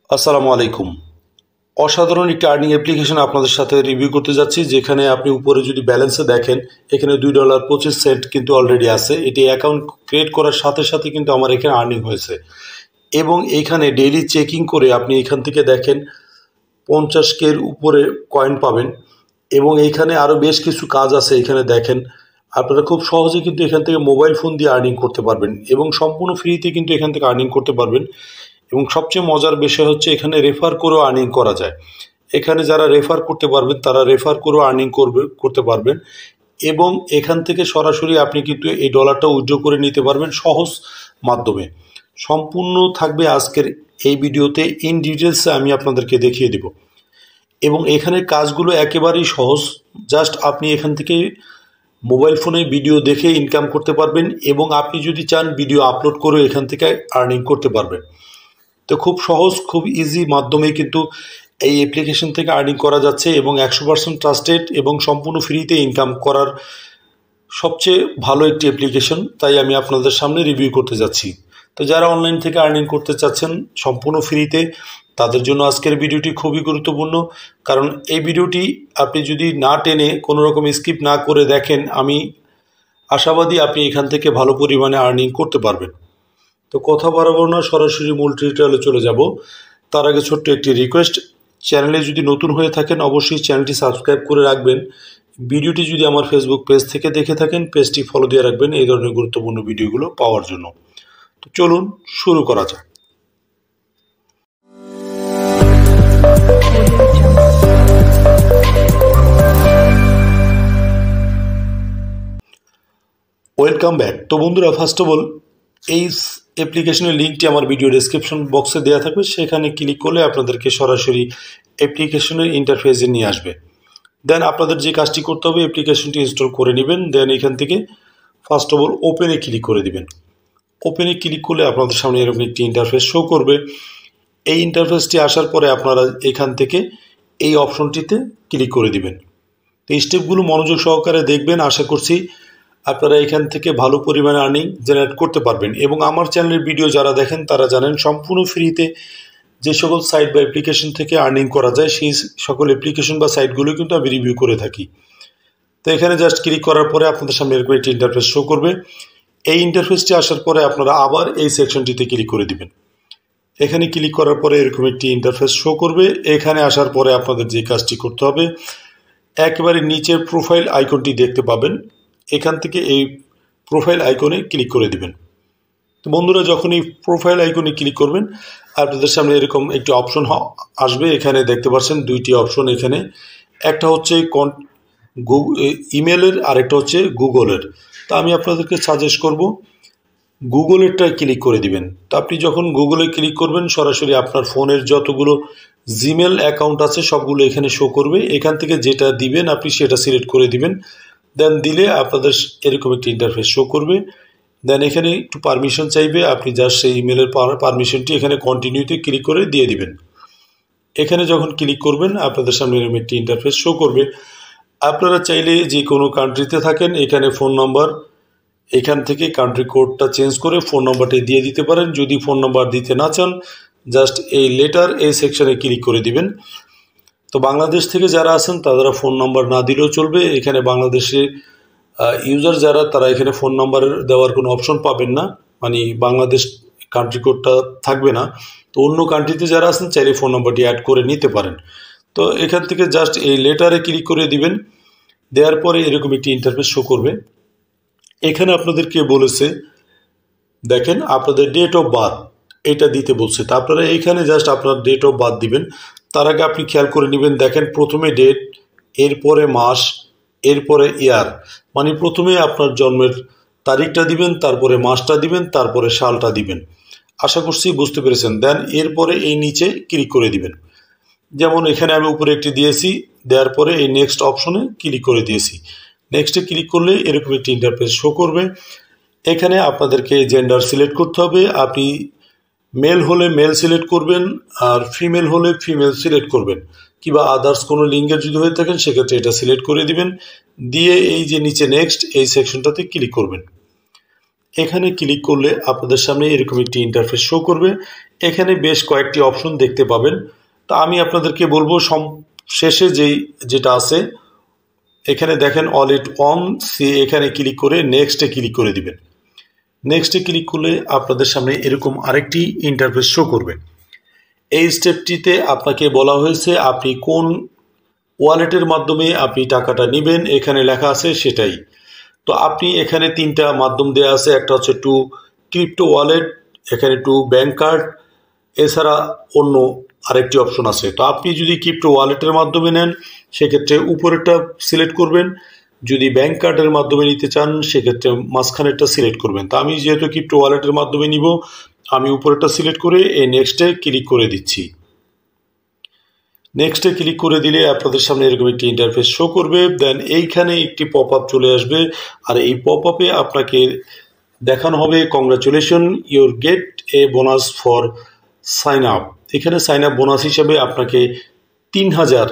আসসালামু আলাইকুম। অসাধারণ একটি আর্নিং অ্যাপ্লিকেশন আপনাদের সাথে রিভিউ করতে যাচ্ছি, যেখানে আপনি উপরে যদি ব্যালেন্সে দেখেন এখানে $2.25 কিন্তু অলরেডি আছে। এটি অ্যাকাউন্ট ক্রিয়েট করার সাথে সাথে কিন্তু আমার এখানে আর্নিং হয়েছে এবং এখানে ডেইলি চেকিং করে আপনি এখান থেকে দেখেন 50K উপরে কয়েন পাবেন এবং এইখানে আরও বেশ কিছু কাজ আছে। এখানে দেখেন আপনারা খুব সহজে কিন্তু এখান থেকে মোবাইল ফোন দিয়ে আর্নিং করতে পারবেন এবং সম্পূর্ণ ফ্রিতে কিন্তু এখান থেকে আর্নিং করতে পারবেন। এবং সবচেয়ে মজার বিষয় হচ্ছে এখানে রেফার করেও আর্নিং করা যায়। এখানে যারা রেফার করতে পারবেন তারা রেফার করেও আর্নিং করতে পারবেন এবং এখান থেকে সরাসরি আপনি কিন্তু এই ডলারটা উইথড্র করে নিতে পারবেন সহজ মাধ্যমে। সম্পূর্ণ থাকবে আজকের এই ভিডিওতে, ইন ডিটেলসে আমি আপনাদেরকে দেখিয়ে দেব এবং এখানে কাজগুলো একেবারেই সহজ। জাস্ট আপনি এখান থেকে মোবাইল ফোনে ভিডিও দেখে ইনকাম করতে পারবেন এবং আপনি যদি চান ভিডিও আপলোড করে এখান থেকে আর্নিং করতে পারবেন। তো খুব সহজ, খুব ইজি মাধ্যমে কিন্তু এই অ্যাপ্লিকেশন থেকে আর্নিং করা যাচ্ছে এবং 100% ট্রাস্টেড এবং সম্পূর্ণ ফ্রিতে ইনকাম করার সবচেয়ে ভালো একটি অ্যাপ্লিকেশন, তাই আমি আপনাদের সামনে রিভিউ করতে যাচ্ছি। তো যারা অনলাইন থেকে আর্নিং করতে চাচ্ছেন সম্পূর্ণ ফ্রিতে, তাদের জন্য আজকের ভিডিওটি খুবই গুরুত্বপূর্ণ। কারণ এই ভিডিওটি আপনি যদি না টেনে কোনো রকম স্কিপ না করে দেখেন, আমি আশাবাদী আপনি এখান থেকে ভালো পরিমাণে আর্নিং করতে পারবেন। তো কথা বাড়াবো না, সরাসরি মূল টিউটোরিয়ালে চলে যাব। তার আগে ছোট্ট একটি রিকোয়েস্ট, চ্যানেলে যদি নতুন হয়ে থাকেন অবশ্যই চ্যানেলটি সাবস্ক্রাইব করে রাখবেন। ভিডিওটি যদি আমার ফেসবুক পেজ থেকে দেখে থাকেন পেজটি ফলো দিয়ে রাখবেন এই ধরনের গুরুত্বপূর্ণ ভিডিওগুলো পাওয়ার জন্য। তো চলুন শুরু করা যাক। Welcome back. তো বন্ধুরা, ফার্স্ট অফ অল এই অ্যাপ্লিকেশনের লিঙ্কটি আমার ভিডিও ডেসক্রিপশন বক্সে দেওয়া থাকবে, সেখানে ক্লিক করলে আপনাদেরকে সরাসরি অ্যাপ্লিকেশনের ইন্টারফেসে নিয়ে আসবে। দেন আপনাদের যে কাজটি করতে হবে, অ্যাপ্লিকেশনটি ইনস্টল করে নেবেন। দেন এখান থেকে ফার্স্ট অফ অল ওপেনে ক্লিক করে দিবেন। ওপেনে ক্লিক করলে আপনাদের সামনে এরকম একটি ইন্টারফেস শো করবে। এই ইন্টারফেসটি আসার পরে আপনারা এখান থেকে এই অপশনটিতে ক্লিক করে দিবেন। তো এই স্টেপগুলো মনোযোগ সহকারে দেখবেন, আশা করছি আপনারা এখান থেকে ভালো পরিমাণে আর্নিং জেনারেট করতে পারবেন। এবং আমার চ্যানেলের ভিডিও যারা দেখেন তারা জানেন সম্পূর্ণ ফ্রিতে যে সকল সাইট বা অ্যাপ্লিকেশন থেকে আর্নিং করা যায় সেই সকল অ্যাপ্লিকেশন বা সাইটগুলো কিন্তু আমি রিভিউ করে থাকি। তো এখানে জাস্ট ক্লিক করার পরে আপনাদের সামনে এরকম একটি ইন্টারফেস শো করবে। এই ইন্টারফেসটি আসার পরে আপনারা আবার এই সেকশনটিতে ক্লিক করে দিবেন। এখানে ক্লিক করার পরে এরকম একটি ইন্টারফেস শো করবে। এখানে আসার পরে আপনাদের যে কাজটি করতে হবে, একেবারে নিচের প্রোফাইল আইকনটি দেখতে পাবেন, এখান থেকে এই প্রোফাইল আইকনে ক্লিক করে দিবেন। তো বন্ধুরা, যখন এই প্রোফাইল আইকনে ক্লিক করবেন আপনাদের সামনে এরকম একটি অপশন আসবে। এখানে দেখতে পাচ্ছেন দুইটি অপশন, এখানে একটা হচ্ছে ইমেলের, আরেকটা হচ্ছে গুগলের। তো আমি আপনাদেরকে সাজেস্ট করব গুগলেরটায় ক্লিক করে দিবেন। তো আপনি যখন গুগলে ক্লিক করবেন সরাসরি আপনার ফোনের যতগুলো জিমেল অ্যাকাউন্ট আছে সবগুলো এখানে শো করবে। এখান থেকে যেটা দিবেন আপনি সেটা সিলেক্ট করে দিবেন। দেন দিলে আপনাদের এরকম একটি ইন্টারফেস শো করবে। দেন এখানে একটু পারমিশন চাইবে, আপনি জাস্ট সেই ইমেলের পারমিশনটি এখানে কন্টিনিউতে ক্লিক করে দিয়ে দিবেন। এখানে যখন ক্লিক করবেন আপনাদের সামনে এরকম একটি ইন্টারফেস শো করবে। আপনারা চাইলে যে কোনো কান্ট্রিতে থাকেন, এখানে ফোন নম্বর, এখান থেকে কান্ট্রি কোডটা চেঞ্জ করে ফোন নম্বরটি দিয়ে দিতে পারেন। যদি ফোন নম্বর দিতে না চান জাস্ট এই লেটার এই সেকশনে ক্লিক করে দিবেন। তো বাংলাদেশ থেকে যারা আছেন তারা ফোন নাম্বার না দিলেও চলবে। এখানে বাংলাদেশে ইউজার যারা, তারা এখানে ফোন নাম্বার দেওয়ার কোনো অপশন পাবেন না, মানে বাংলাদেশ কান্ট্রি কোডটা থাকবে না। তো অন্য কান্ট্রিতে যারা আছেন চাইলে ফোন নাম্বারটি অ্যাড করে নিতে পারেন। তো এখান থেকে জাস্ট এই লেটারে ক্লিক করে দিবেন। দেওয়ার পরে এরকম একটি ইন্টারফেস শো করবে। এখানে আপনাদেরকে বলেছে দেখেন আপনাদের ডেট অফ বার্থ এটা দিতে বলছে। তা আপনারা এইখানে জাস্ট আপনার ডেট অফ বার্থ দিবেন। তার আগে আপনি খেয়াল করে নেবেন, দেখেন প্রথমে ডেট, এরপরে মাস, এরপরে ইয়ার, মানে প্রথমে আপনার জন্মের তারিখটা দিবেন, তারপরে মাসটা দিবেন, তারপরে সালটা দিবেন। আশা করছি বুঝতে পেরেছেন। দেন এরপরে এই নিচে ক্লিক করে দিবেন। যেমন এখানে আমি উপরে একটি দিয়েছি, দেওয়ার পরে এই নেক্সট অপশনে ক্লিক করে দিয়েছি। নেক্সটে ক্লিক করলে এরকম একটি ইন্টারফেস শো করবে। এখানে আপনাদেরকে জেন্ডার সিলেক্ট করতে হবে। আপনি মেল হলে মেল সিলেক্ট করবেন, আর ফিমেল হলে ফিমেল সিলেক্ট করবেন, কিংবা আদার্স কোনো লিঙ্গের যদি হয়ে থাকেন সেক্ষেত্রে এটা সিলেক্ট করে দিবেন। দিয়ে এই যে নিচে নেক্সট এই সেকশনটাতে ক্লিক করবেন। এখানে ক্লিক করলে আপনাদের সামনে এরকম একটি ইন্টারফেস শো করবে। এখানে বেশ কয়েকটি অপশন দেখতে পাবেন। তা আমি আপনাদেরকে বলবো শেষে যেটা আছে এখানে দেখেন অল ইট অন এখানে ক্লিক করে নেক্সটে ক্লিক করে দিবেন। নেক্সটে ক্লিক করলে আপনাদের সামনে এরকম আরেকটি ইন্টারফেস শো করবে। এই স্টেপটিতে আপনাকে বলা হয়েছে আপনি কোন ওয়ালেটের মাধ্যমে আপনি টাকাটা নেবেন, এখানে লেখা আছে সেটাই। তো আপনি এখানে তিনটা মাধ্যম দেওয়া আছে, একটা হচ্ছে টু ক্রিপ্টো ওয়ালেট, এখানে টু ব্যাংক কার্ড, এছাড়া অন্য আরেকটি অপশন আছে। তো আপনি যদি ক্রিপ্টো ওয়ালেটের মাধ্যমে নেন সেক্ষেত্রে উপরেরটা সিলেক্ট করবেন, যদি ব্যাংক কার্ডের মাধ্যমে নিতে চান সেক্ষেত্রে মাঝখানেরটা সিলেক্ট করবেন। তো আমি যেহেতু ক্রিপ্টো ওয়ালেটের মাধ্যমে নিব, আমি উপরেরটা সিলেক্ট করে এই নেক্সটে ক্লিক করে দিচ্ছি। নেক্সটে ক্লিক করে দিলে আপনাদের সামনে এরকম একটি ইন্টারফেস শো করবে। দেন এইখানে একটি পপ আপ চলে আসবে, আর এই পপ আপে আপনাকে দেখানো হবে congratulation your get a bonus for sign up. এখানে সাইন আপ বোনাস হিসাবে আপনাকে 3000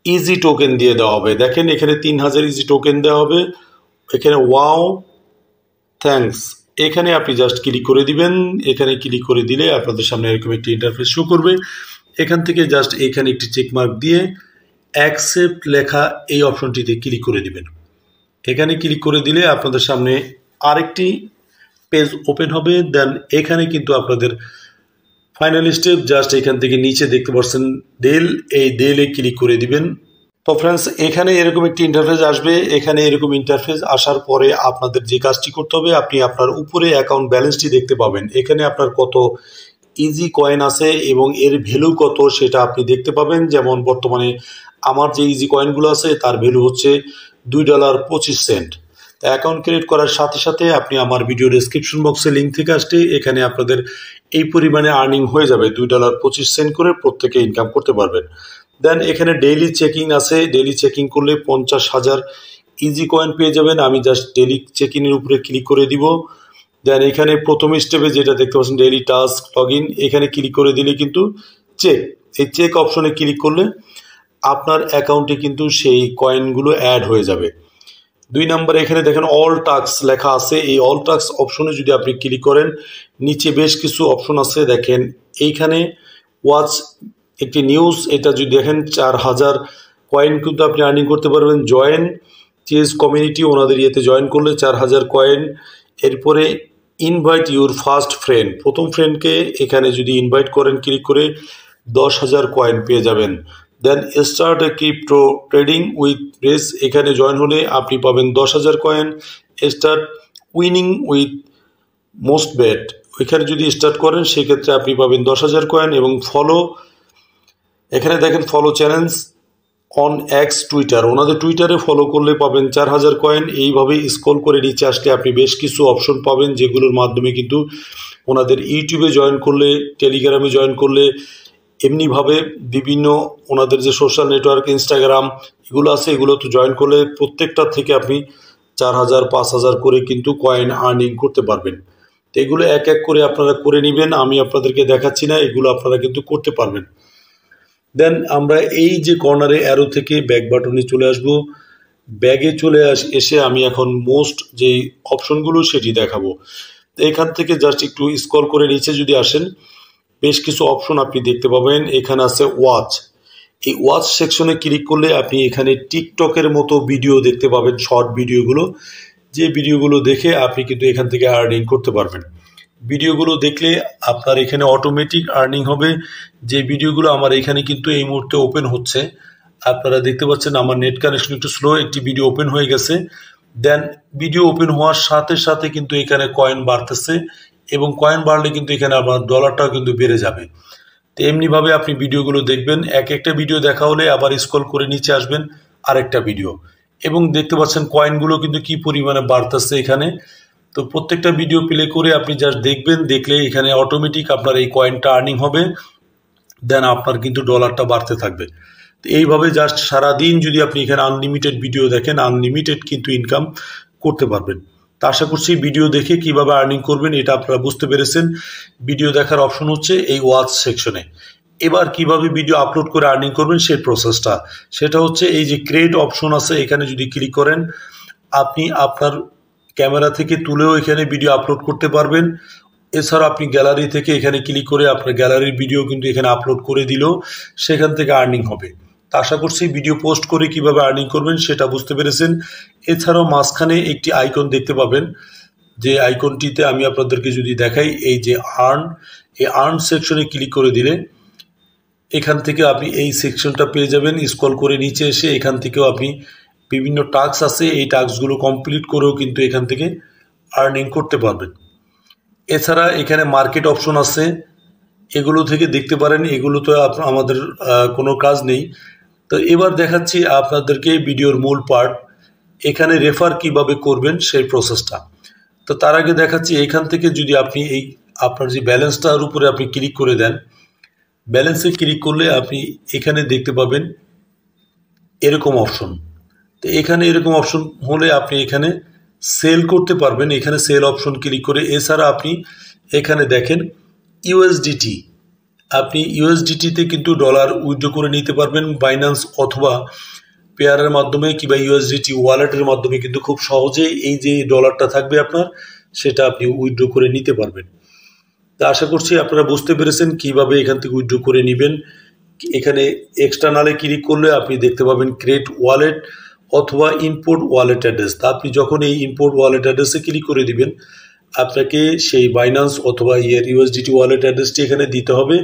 ইজি টোকেন দিয়ে দেওয়া হবে। দেখেন এখানে 3000 ইজি টোকেন দেওয়া হবে। এখানে ওয়াও থ্যাঙ্কস, এখানে আপনি জাস্ট ক্লিক করে দিবেন। এখানে ক্লিক করে দিলে আপনাদের সামনে এরকম একটি ইন্টারফেস শো করবে। এখান থেকে জাস্ট এখানে একটি চেকমার্ক দিয়ে অ্যাকসেপ্ট লেখা এই অপশনটিতে ক্লিক করে দিবেন। এখানে ক্লিক করে দিলে আপনাদের সামনে আরেকটি পেজ ওপেন হবে। দেন এখানে কিন্তু আপনাদের ফাইনাল স্টেপ জাস্ট এখান থেকে নিচে দেখতে পাচ্ছেন ডেল, এই ডেলে ক্লিক করে দিবেন। তো ফ্রেন্ডস, এখানে এরকম একটি ইন্টারফেস আসবে। এখানে এরকম ইন্টারফেস আসার পরে আপনাদের যে কাজটি করতে হবে, আপনি আপনার উপরে অ্যাকাউন্ট ব্যালেন্সটি দেখতে পাবেন। এখানে আপনার কত ইজি কয়েন আছে এবং এর ভ্যালু কত সেটা আপনি দেখতে পাবেন। যেমন বর্তমানে আমার যে ইজি কয়েনগুলো আছে তার ভ্যালু হচ্ছে $2.25। অ্যাকাউন্ট ক্রিয়েট করার সাথে সাথে আপনি আমার ভিডিও ডেসক্রিপশন বক্সে লিঙ্ক থেকে আসলে এখানে আপনাদের এই পরিমাণে আর্নিং হয়ে যাবে। $2.25 করে প্রত্যেকে ইনকাম করতে পারবেন। দেন এখানে ডেইলি চেকিং আছে, ডেইলি চেকিং করলে 50,000 ইজি কয়েন পেয়ে যাবেন। আমি জাস্ট ডেইলি চেকিংয়ের উপরে ক্লিক করে দিব। দেন এখানে প্রথম স্টেপে যেটা দেখতে পাচ্ছেন ডেইলি টাস্ক লগ ইন, এখানে ক্লিক করে দিলে কিন্তু চেক, এই চেক অপশনে ক্লিক করলে আপনার অ্যাকাউন্টে কিন্তু সেই কয়েনগুলো অ্যাড হয়ে যাবে। 2 নম্বরে এখানে দেখেন অল টাস্ক লেখা আছে। এই অল টাস্ক অপশনে যদি আপনি ক্লিক করেন নিচে বেশ কিছু অপশন আছে। দেখেন এইখানে ওয়াচ একটি নিউজ, এটা যদি দেখেন 4000 কয়েন কিন্তু আপনি আর্নিং করতে পারবেন। জয়েন চেজ কমিউনিটি, ওনাদের ইয়েতে জয়েন করলে 4000 কয়েন। এরপরে ইনভাইট ইউর ফার্স্ট ফ্রেন্ড, প্রথম ফ্রেন্ডকে এখানে যদি ইনভাইট করেন ক্লিক করে 10,000 কয়েন পেয়ে যাবেন। Then start a crypto trading with race, এখানে জয়েন হলে আপনি পাবেন 10,000 কয়েন। Start winning with Mostbet, ওইখানে যদি স্টার্ট করেন সেক্ষেত্রে আপনি পাবেন 10,000 কয়েন। এবং ফলো, এখানে দেখেন follow challenge on x Twitter, ওনাদের টুইটারে ফলো করলে পাবেন 4000 কয়েন। এইভাবে স্ক্রল করে নিচে আসলে আপনি বেশ কিছু অপশন পাবেন যেগুলোর মাধ্যমে কিন্তু ওনাদের ইউটিউবে জয়েন করলে, টেলিগ্রামে জয়েন করলে, এমনিভাবে বিভিন্ন ওনাদের যে সোশ্যাল নেটওয়ার্ক ইনস্টাগ্রাম এগুলো আছে এগুলো তো জয়েন করলে প্রত্যেকটা থেকে আপনি 4000 5000 করে কিন্তু কয়েন আর্নিং করতে পারবেন। তো এগুলো এক এক করে আপনারা করে নেবেন, আমি আপনাদেরকে দেখাচ্ছি না, এগুলো আপনারা কিন্তু করতে পারবেন। দেন আমরা এই যে কর্নারে অ্যারো থেকে ব্যাক বাটনে চলে আসব। ব্যাগে চলে এসে আমি এখন মোস্ট যেই অপশনগুলো সেটি দেখাবো। এখান থেকে জাস্ট একটু স্ক্রল করে নিচে যদি আসেন বেশ কিছু অপশন আপনি দেখতে পাবেন। এখানে আছে ওয়াচ, এই ওয়াচ সেকশনে ক্লিক করলে আপনি এখানে টিকটকের মতো ভিডিও দেখতে পাবেন, শর্ট ভিডিওগুলো, যে ভিডিওগুলো দেখে আপনি কিন্তু এখান থেকে আর্নিং করতে পারবেন। ভিডিওগুলো দেখলে আপনার এখানে অটোমেটিক আর্নিং হবে। যে ভিডিওগুলো আমার এখানে কিন্তু এই মুহূর্তে ওপেন হচ্ছে, আপনারা দেখতে পাচ্ছেন আমার নেট কানেকশন একটু স্লো, একটি ভিডিও ওপেন হয়ে গেছে। দেন ভিডিও ওপেন হওয়ার সাথে সাথে কিন্তু এখানে কয়েন বাড়তেছে এবং কয়েন বাড়লে কিন্তু এখানে আপনার ডলারটাও কিন্তু বেড়ে যাবে। তো এমনিভাবে আপনি ভিডিওগুলো দেখবেন। এক একটা ভিডিও দেখা হলে আবার স্ক্রল করে নিচে আসবেন আরেকটা ভিডিও, এবং দেখতে পাচ্ছেন কয়েনগুলো কিন্তু কি পরিমাণে বাড়তেছে এখানে। তো প্রত্যেকটা ভিডিও প্লে করে আপনি জাস্ট দেখবেন, দেখলে এখানে অটোমেটিক আপনার এই কয়েনটা আর্নিং হবে। দেন আপনার কিন্তু ডলারটা বাড়তে থাকবে। তো এইভাবে জাস্ট সারাদিন যদি আপনি এখানে আনলিমিটেড ভিডিও দেখেন, আনলিমিটেড কিন্তু ইনকাম করতে পারবেন। তা আশা করছি ভিডিও দেখে কিভাবে আর্নিং করবেন এটা আপনারা বুঝতে পেরেছেন। ভিডিও দেখার অপশন হচ্ছে এই ওয়াচ সেকশনে। এবার কিভাবে ভিডিও আপলোড করে আর্নিং করবেন সেই প্রসেসটা, সেটা হচ্ছে এই যে ক্রিয়েট অপশন আছে, এখানে যদি ক্লিক করেন আপনি আপনার ক্যামেরা থেকে তুলেও এখানে ভিডিও আপলোড করতে পারবেন। এছাড়া আপনি গ্যালারি থেকে এখানে ক্লিক করে আপনার গ্যালারির ভিডিও কিন্তু এখানে আপলোড করে দিলেও সেখান থেকে আর্নিং হবে। তা আশা করছি ভিডিও পোস্ট করে কিভাবে আর্নিং করবেন সেটা বুঝতে পেরেছেন। এছাড়াও মাঝখানে একটি আইকন দেখতে পাবেন, যে আইকনটিতে আমি আপনাদেরকে যদি দেখাই, এই যে এই আর্ন সেকশনে ক্লিক করে দিলে এখান থেকে আপনি এই সেকশনটা পেয়ে যাবেন। স্ক্রল করে নিচে এসে এখান থেকেও আপনি বিভিন্ন টাস্ক আছে, এই টাস্কগুলো কমপ্লিট করেও কিন্তু এখান থেকে আর্নিং করতে পারবেন। এছাড়া এখানে মার্কেট অপশন আছে, এগুলো থেকে দেখতে পারেন। এগুলো তো আমাদের কোনো কাজ নেই। তো এবার দেখাচ্ছি আপনাদেরকে ভিডিওর মূল পার্ট, এখানে রেফার কিভাবে করবেন সেই প্রসেসটা। তো তার আগে দেখাচ্ছি, এখান থেকে যদি আপনি এই আপনার যে ব্যালেন্সটার উপরে আপনি ক্লিক করে দেন, ব্যালেন্সে ক্লিক করলে আপনি এখানে দেখতে পাবেন এরকম অপশন। তো এখানে এরকম অপশন হলে আপনি এখানে সেল করতে পারবেন, এখানে সেল অপশন ক্লিক করে। এছাড়া আপনি এখানে দেখেন ইউএসডিটি, আপনি ইউএসডিটিতে কিন্তু ডলার উইথড্র করে নিতে পারবেন বাইন্যান্স অথবা পেয়ারের মাধ্যমে কিংবা ইউএসডিটি ওয়ালেটের মাধ্যমে কিন্তু খুব সহজেই এই যে ডলারটা থাকবে আপনার, সেটা আপনি উইথড্র করে নিতে পারবেন। তা আশা করছি আপনারা বুঝতে পেরেছেন কিভাবে এখান থেকে উইথড্র করে নেবেন। এখানে এক্সটার্নালে ক্লিক করলে আপনি দেখতে পাবেন ক্রিয়েট ওয়ালেট অথবা ইম্পোর্ট ওয়ালেট অ্যাড্রেস। তা আপনি যখন এই ইম্পোর্ট ওয়ালেট অ্যাড্রেসে ক্লিক করে দিবেন, আপনাকে সেই বাইন্যান্স অথবা ইউএসডিটি ওয়ালেট অ্যাড্রেসটি এখানে দিতে হবে।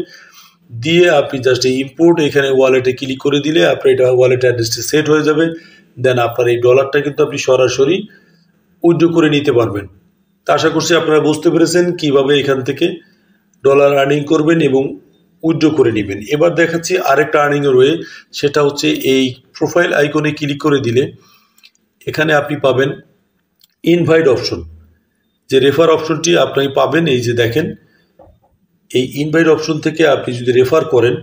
দিয়ে আপনি জাস্ট এই ইম্পোর্ট এখানে ওয়ালেটে ক্লিক করে দিলে আপনার এটা ওয়ালেট অ্যাড্রেসটি সেট হয়ে যাবে। দেন আপনার এই ডলারটা কিন্তু আপনি সরাসরি উইথড্র করে নিতে পারবেন। তা আশা করছি আপনারা বুঝতে পেরেছেন কিভাবে এখান থেকে ডলার আর্নিং করবেন এবং উইথড্র করে নেবেন। এবার দেখাচ্ছি আরেকটা আর্নিংয়ের ওয়ে, সেটা হচ্ছে এই প্রোফাইল আইকনে ক্লিক করে দিলে এখানে আপনি পাবেন ইনভাইট অপশন, যে রেফার অপশনটি আপনি পাবেন। এই যে দেখেন, এই ইনভাইট অপশন থেকে আপনি যদি রেফার করেন,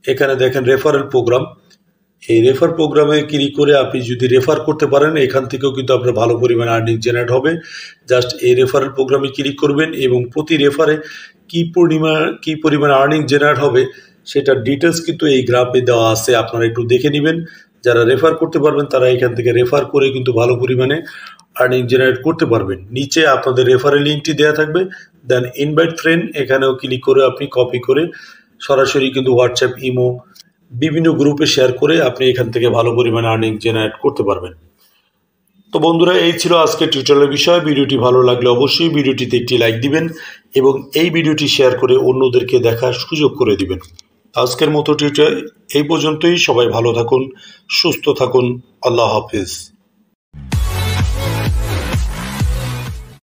এখানে দেখেন রেফারেল প্রোগ্রাম, এই রেফার প্রোগ্রামে ক্লিক করে আপনি যদি রেফার করতে পারেন, এখান থেকেও কিন্তু আপনার ভালো পরিমাণ আর্নিং জেনারেট হবে। জাস্ট এই রেফারেল প্রোগ্রামে ক্লিক করবেন এবং প্রতি রেফারে কি পরিমাণ আর্নিং জেনারেট হবে সেটার ডিটেলস কিন্তু এই গ্রাফে দেওয়া আছে, আপনারা একটু দেখে নেবেন। যারা রেফার করতে পারবেন তারা এখান থেকে রেফার করে কিন্তু ভালো পরিমাণে আর্নিং জেনারেট করতে পারবেন। নিচে আপনাদের রেফারেল লিঙ্কটি দেওয়া থাকবে, দেন ইনভাইট ফ্রেন্ড এখানেও ক্লিক করে আপনি কপি করে সরাসরি কিন্তু হোয়াটসঅ্যাপ, ইমো বিভিন্ন গ্রুপে শেয়ার করে আপনি এখান থেকে ভালো পরিমাণে আর্নিং জেনারেট করতে পারবেন। তো বন্ধুরা, এই ছিল আজকে টিউটোরিয়ালের বিষয়। ভিডিওটি ভালো লাগলে অবশ্যই ভিডিওটিতে একটি লাইক দিবেন এবং এই ভিডিওটি শেয়ার করে অন্যদেরকে দেখার সুযোগ করে দিবেন। আজকের মতো টিউটোরিয়াল এই পর্যন্তই। সবাই ভালো থাকুন, সুস্থ থাকুন। আল্লাহ হাফেজ।